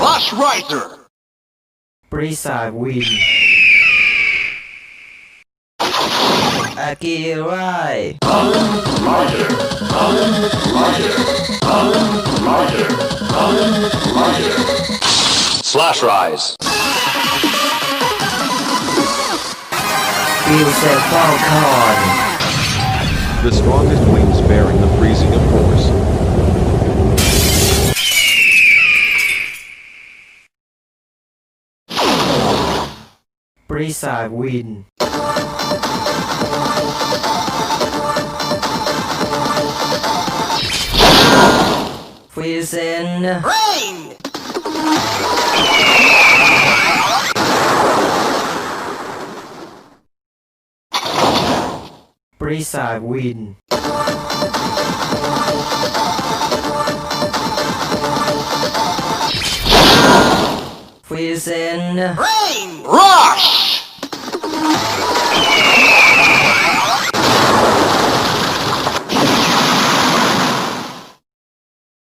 Flash Riser. Blizzard win. Akirai. Slash Rise. Fusion Falcon. The strongest wings bearing the freezing of force. Blizzard win. Fusion Rain. Blizzard win. Fusion Rain. Rush.